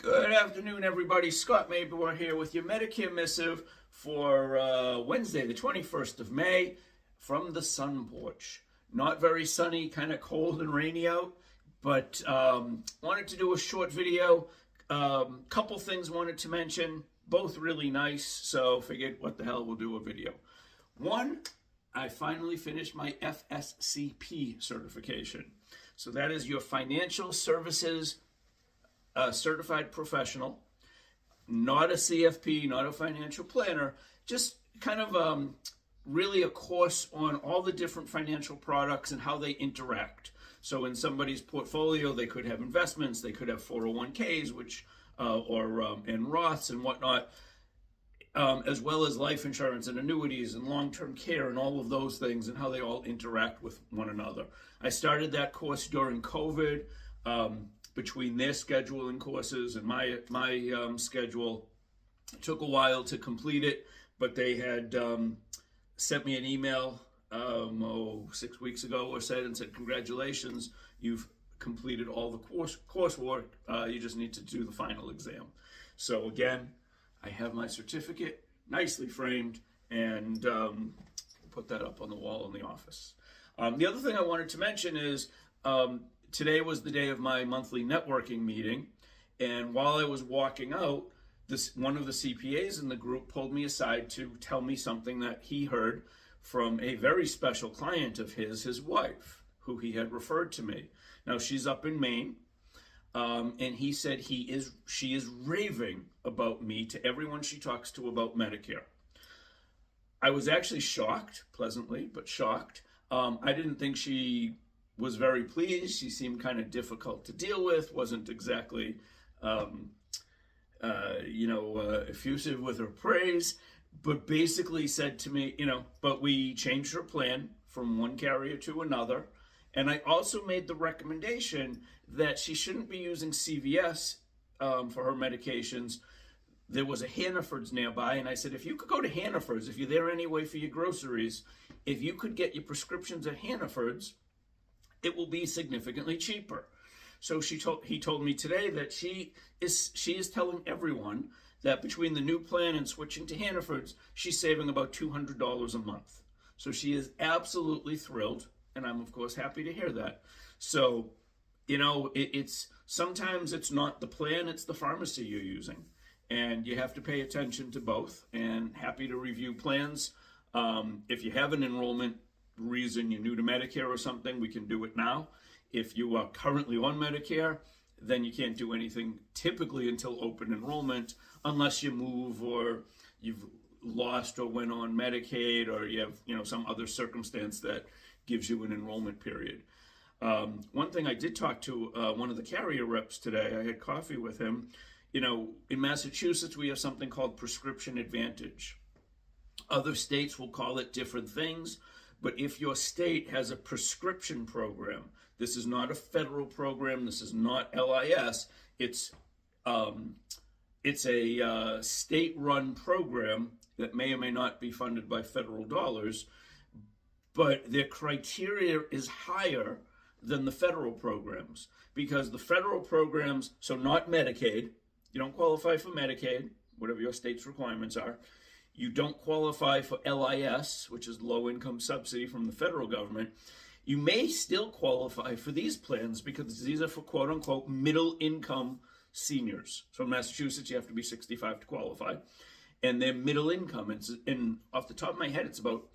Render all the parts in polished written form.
Good afternoon, everybody. Scott Mabor here with your Medicare Missive for Wednesday, the 21st of May from the Sunporch. Not very sunny, kind of cold and rainy out, but wanted to do a short video. Couple things wanted to mention, both really nice, so figured what the hell, we'll do a video. One, I finally finished my FSCP certification. So that is your Financial Services Certified Professional, not a CFP, not a financial planner, just kind of really a course on all the different financial products and how they interact. So in somebody's portfolio, they could have investments, they could have 401ks, and Roths and whatnot, as well as life insurance and annuities and long-term care and all of those things and how they all interact with one another. I started that course during COVID. Between their scheduling courses and my schedule, it took a while to complete it, but they had sent me an email 6 weeks ago or said congratulations, you've completed all the coursework, you just need to do the final exam. So again, I have my certificate nicely framed and put that up on the wall in the office. The other thing I wanted to mention is today was the day of my monthly networking meeting, and while I was walking out, one of the CPAs in the group pulled me aside to tell me something that he heard from a very special client of his wife, who he had referred to me. Now, she's up in Maine, and he said she is raving about me to everyone she talks to about Medicare. I was actually shocked, pleasantly, but shocked. I didn't think she was very pleased. She seemed kind of difficult to deal with, wasn't exactly, effusive with her praise, but basically said to me, but we changed her plan from one carrier to another. And I also made the recommendation that she shouldn't be using CVS for her medications. There was a Hannaford's nearby, and I said, if you could go to Hannaford's, if you're there anyway for your groceries, if you could get your prescriptions at Hannaford's, it will be significantly cheaper. So he told me today that she is telling everyone that between the new plan and switching to Hannaford's, she's saving about $200 a month. So she is absolutely thrilled, and I'm of course happy to hear that. So, it's sometimes it's not the plan, it's the pharmacy you're using, and you have to pay attention to both. And happy to review plans. If you have an enrollment reason, you're new to Medicare or something, we can do it now. If you are currently on Medicare, then you can't do anything typically until open enrollment, unless you move or you've lost or went on Medicaid, or you have some other circumstance that gives you an enrollment period. One thing, I did talk to one of the carrier reps today. I had coffee with him. In Massachusetts, we have something called Prescription Advantage. Other states will call it different things. But if your state has a prescription program, this is not a federal program, this is not LIS, it's a state-run program that may or may not be funded by federal dollars, but their criteria is higher than the federal programs, because the federal programs, so not Medicaid, you don't qualify for Medicaid, whatever your state's requirements are. You don't qualify for LIS, which is low income subsidy from the federal government. You may still qualify for these plans because these are for quote unquote middle income seniors. So in Massachusetts, you have to be 65 to qualify, and they're middle income. And off the top of my head, it's about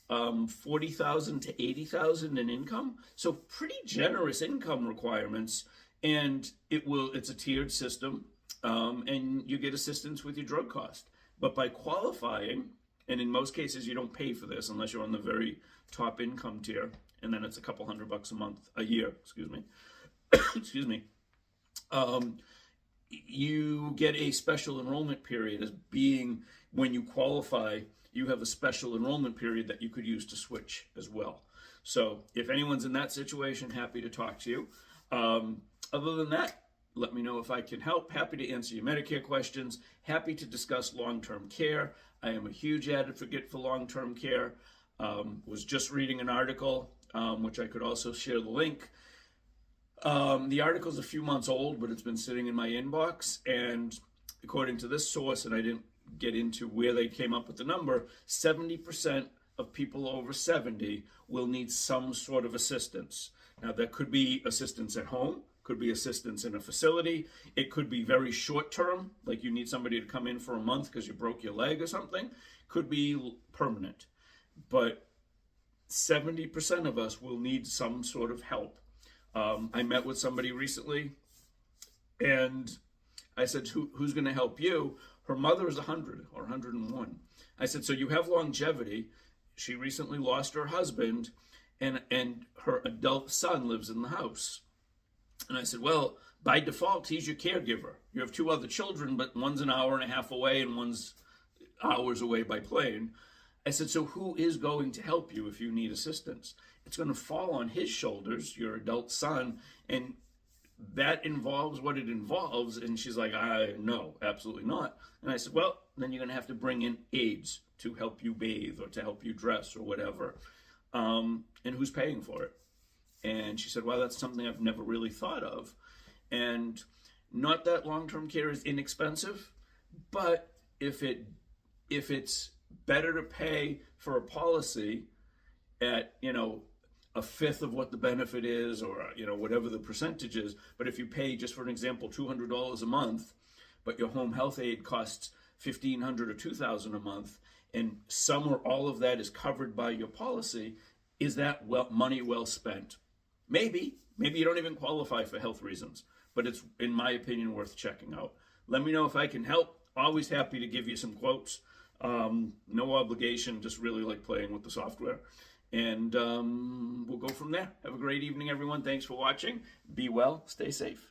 40,000 to 80,000 in income. So pretty generous income requirements, and it's a tiered system, and you get assistance with your drug cost. But by qualifying, and in most cases you don't pay for this unless you're on the very top income tier, and then it's a couple $100 a year, excuse me. You get a special enrollment period, as being when you qualify, you have a special enrollment period that you could use to switch as well. So if anyone's in that situation, happy to talk to you. Other than that, let me know if I can help. Happy to answer your Medicare questions. Happy to discuss long-term care. I am a huge advocate for long-term care. Was just reading an article, which I could also share the link, The article's a few months old, but it's been sitting in my inbox. And according to this source, and I didn't get into where they came up with the number, 70% of people over 70 will need some sort of assistance. Now, that could be assistance at home, could be assistance in a facility. It could be very short term, like you need somebody to come in for a month because you broke your leg or something. Could be permanent. But 70% of us will need some sort of help. I met with somebody recently, and I said, who's going to help you? Her mother is 100 or 101. I said, so you have longevity. She recently lost her husband, and her adult son lives in the house. And I said, well, by default, he's your caregiver. You have two other children, but one's an hour and a half away and one's hours away by plane. I said, so who is going to help you if you need assistance? It's going to fall on his shoulders, your adult son, and that involves what it involves. And she's like, no, absolutely not. And I said, well, then you're going to have to bring in aides to help you bathe or to help you dress or whatever. And who's paying for it? And she said, well, that's something I've never really thought of. And not that long-term care is inexpensive, but if it's better to pay for a policy at, a fifth of what the benefit is, or, whatever the percentage is, but if you pay, just for an example, $200 a month, but your home health aid costs $1,500 or $2,000 a month, and some or all of that is covered by your policy, is that money well spent? Maybe you don't even qualify for health reasons, but it's, in my opinion, worth checking out. Let me know if I can help. Always happy to give you some quotes. No obligation, just really like playing with the software. And we'll go from there. Have a great evening, everyone. Thanks for watching. Be well, stay safe.